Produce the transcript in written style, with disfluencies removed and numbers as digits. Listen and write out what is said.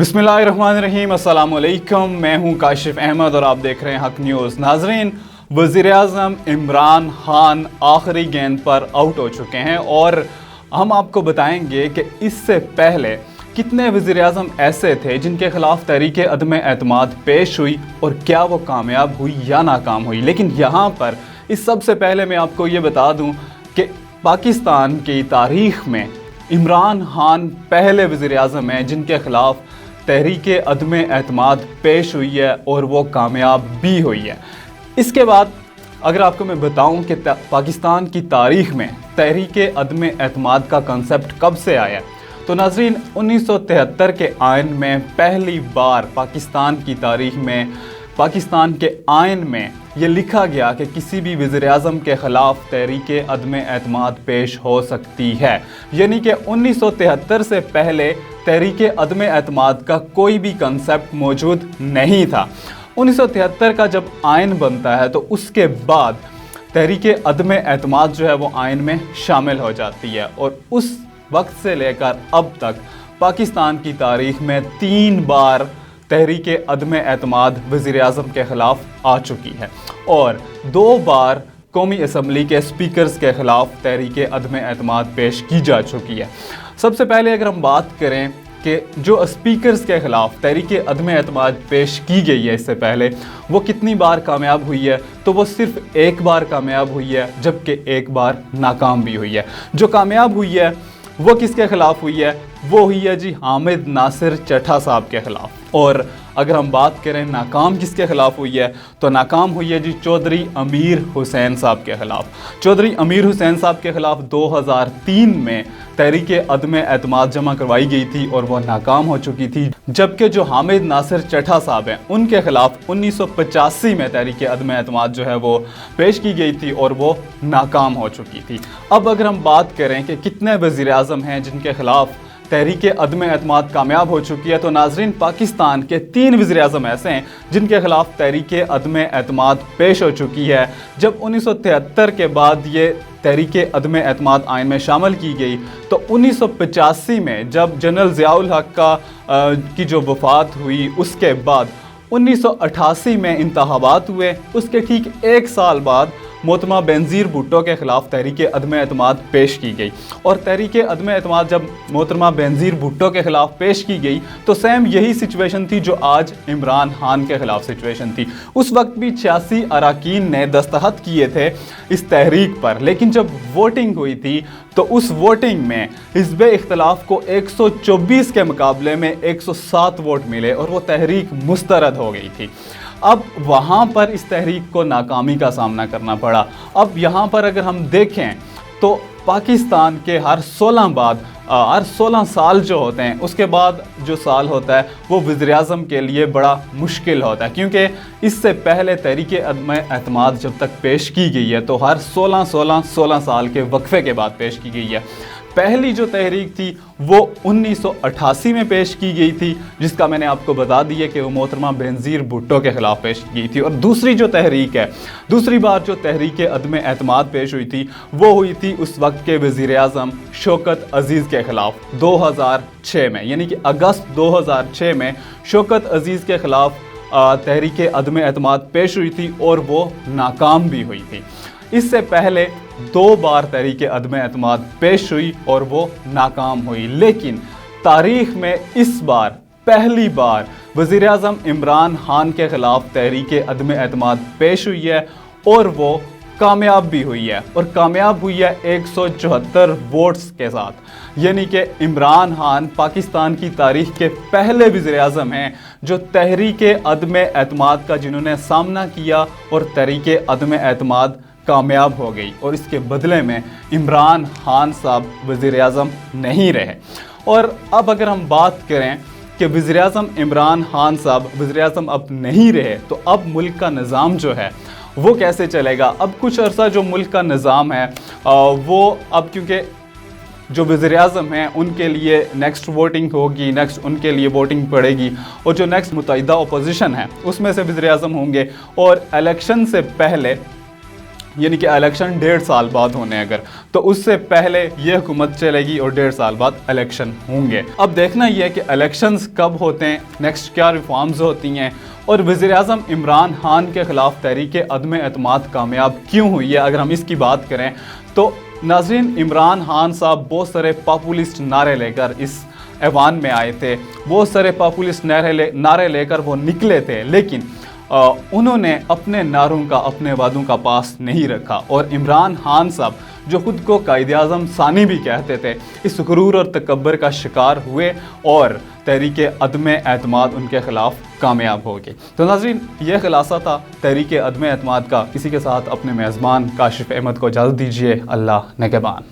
बिस्मिल्लाहिर्रहमानिर्रहीम, अस्सलाम वालेकुम। मैं हूं काशिफ अहमद और आप देख रहे हैं हक न्यूज़। नाजरीन, वज़ीर-ए-आज़म इमरान खान आखिरी गेंद पर आउट हो चुके हैं और हम आपको बताएंगे कि इससे पहले कितने वज़ीर-ए-आज़म ऐसे थे जिनके ख़िलाफ़ तहरीक अदम एतमाद पेश हुई और क्या वो कामयाब हुई या नाकाम हुई। लेकिन यहाँ पर इस सबसे पहले मैं आपको ये बता दूँ कि पाकिस्तान की तारीख़ में इमरान खान पहले वज़ीर-ए-आज़म हैं जिनके ख़िलाफ़ तहरीक अदम एतमाद पेश हुई है और वो कामयाब भी हुई है। इसके बाद अगर आपको मैं बताऊं कि पाकिस्तान की तारीख़ में तहरीक अदम एतमाद का कंसेप्ट कब से आया, तो नाज़रीन 1973 के आइन में पहली बार पाकिस्तान की तारीख़ में पाकिस्तान के आइन में ये लिखा गया कि किसी भी वज़ीर-ए-आज़म के ख़िलाफ़ तहरीक अदम एतमाद पेश हो सकती है। यानी कि 1973 से पहले तहरीक अदम एतमाद का कोई भी कंसेप्ट मौजूद नहीं था। 1973 का जब आइन बनता है तो उसके बाद तहरीक अदम एतमाद जो है वो आइन में शामिल हो जाती है और उस वक्त से लेकर अब तक पाकिस्तान की तारीख़ में 3 बार तहरीक अदम एतमाद वज़ीर-ए-आज़म के ख़िलाफ़ आ चुकी है और 2 बार कौमी असम्बली के स्पीकर्स के ख़िलाफ़ तहरीक अदम एतमाद पेश की जा चुकी है। सबसे पहले अगर हम बात करें कि जो स्पीकर्स के ख़िलाफ़ तहरीक अदम एतमाद पेश की गई है इससे पहले वो कितनी बार कामयाब हुई है, तो वो सिर्फ़ 1 बार कामयाब हुई है, जबकि 1 बार नाकाम भी हुई है। जो कामयाब हुई है वो किसके ख़िलाफ़ हुई है? वो हुई है जी हामिद नासिर चट्ठा साहब के ख़िलाफ़। और अगर हम बात करें नाकाम किसके ख़िलाफ़ हुई है, तो नाकाम हुई है जी चौधरी अमीर हुसैन साहब के ख़िलाफ़। चौधरी अमीर हुसैन साहब के ख़िलाफ़ 2003 में तहरीक अदम एतमाद जमा करवाई गई थी और वह नाकाम हो चुकी थी, जबकि जो हामिद नासिर चट्ठा साहब हैं उनके ख़िलाफ़ 1985 में तहरीक अदम एतमाद जो है वो पेश की गई थी और वो नाकाम हो चुकी थी। अब अगर हम बात करें कि कितने वज़ीर-ए-आज़म हैं जिनके ख़िलाफ़ तहरीक अदम एतमाद कामयाब हो चुकी है, तो नाज़रीन पाकिस्तान के 3 वज़ीर-ए-आज़म ऐसे हैं जिनके ख़िलाफ़ तहरीक अदम एतमाद पेश हो चुकी है। जब 1973 के बाद ये तहरीक अदम एतमाद आइन में शामिल की गई तो 1985 में जब जनरल ज़ियाउल हक़ की जो वफ़ात हुई उसके बाद 1988 में इंतख़ाबात हुए। उसके ठीक 1 साल बाद मोहतरमा बेनज़ीर भुट्टो के ख़िलाफ़ तहरीक अदम एतमाद पेश की गई और तहरीक अदम एतमाद जब मोहतरमा बेनज़ीर भुट्टो के ख़िलाफ़ पेश की गई तो सेम यही सिचुएशन थी जो आज इमरान खान के ख़िलाफ़ सिचुएशन थी। उस वक्त भी 86 अरकान ने दस्तखत किए थे इस तहरीक पर, लेकिन जब वोटिंग हुई थी तो उस वोटिंग में हिज़्ब इख्तिलाफ़ को 124 के मुकाबले में 107 वोट मिले और वो तहरीक मुस्तरद हो गई थी। अब वहाँ पर इस तहरीक को नाकामी का सामना करना पड़ा। अब यहाँ पर अगर हम देखें तो पाकिस्तान के हर 16 साल जो होते हैं उसके बाद जो साल होता है वो वज़ीर-ए-आज़म के लिए बड़ा मुश्किल होता है, क्योंकि इससे पहले तहरीक अदम एतमाद जब तक पेश की गई है तो हर 16 साल के वक्फे के बाद पेश की गई है। पहली जो तहरीक थी वो 1988 में पेश की गई थी, जिसका मैंने आपको बता दिया कि वो मोहतरमा बेनज़ीर भुट्टो के ख़िलाफ़ पेश की गई थी। और दूसरी जो तहरीक है, दूसरी बार जो तहरीक अदम एतमाद पेश हुई थी वो हुई थी उस वक्त के वज़ीर-ए-आज़म शौकत अज़ीज़ के ख़िलाफ़ 2006 में, यानी कि अगस्त 2006 में शौकत अज़ीज़ के ख़िलाफ़ तहरीक अदम एतमाद पेश हुई थी और वो नाकाम भी हुई थी। इससे पहले 2 बार तहरीक अदम एतमाद पेश हुई और वो नाकाम हुई, लेकिन तारीख़ में इस बार पहली बार वज़ीर-ए-आज़म इमरान खान के ख़िलाफ़ तहरीक अदम एतमाद पेश हुई है और वो कामयाब भी हुई है और कामयाब हुई है 174 वोट्स के साथ। यानी कि इमरान खान पाकिस्तान की तारीख़ के पहले वज़ीर-ए-आज़म हैं जो तहरीक अदम एतमाद का जिन्होंने सामना किया और तहरीक अदम एतमाद कामयाब हो गई और इसके बदले में इमरान खान साहब वज़ीर-ए-आज़म नहीं रहे। और अब अगर हम बात करें कि वज़ीर-ए-आज़म इमरान खान साहब वज़ीर-ए-आज़म अब नहीं रहे तो अब मुल्क का निज़ाम जो है वो कैसे चलेगा। अब कुछ अर्सा जो मुल्क का निज़ाम है वो अब क्योंकि जो वज़ीर-ए-आज़म हैं उनके लिए नेक्स्ट वोटिंग होगी, नेक्स्ट उनके लिए वोटिंग पड़ेगी और जो नेक्स्ट मुत्तहिदा अपोजिशन है उसमें से वज़ीर-ए-आज़म होंगे और इलेक्शन से पहले یعنی کہ الیکشن 1.5 سال بعد ہونے اگر تو اس سے پہلے یہ حکومت چلے گی اور 1.5 سال بعد الیکشن ہوں گے۔ اب دیکھنا یہ ہے کہ الیکشنز کب ہوتے ہیں، نیکسٹ کیا ریفارمز ہوتی ہیں، اور وزیر اعظم عمران خان کے خلاف تحریک عدم اعتماد کامیاب کیوں ہوئی ہے۔ اگر ہم اس کی بات کریں تو ناظرین، عمران خان صاحب بہت سارے پاپولسٹ نعرے لے کر اس ایوان میں آئے تھے، بہت سارے پاپولسٹ نعرے لے کر وہ نکلے تھے، لیکن انہوں نے اپنے نعروں کا، اپنے وعدوں کا پاس نہیں رکھا، اور عمران خان صاحب جو خود کو قائد اعظم ثانی بھی کہتے تھے، اس غرور اور تکبر کا شکار ہوئے اور تحریک عدم اعتماد ان کے خلاف کامیاب ہو گئی۔ تو ناظرین، یہ خلاصہ تھا تحریک عدم اعتماد کا۔ اسی کے ساتھ اپنے میزبان کاشف احمد کو اجازت دیجیے۔ اللہ نگہبان۔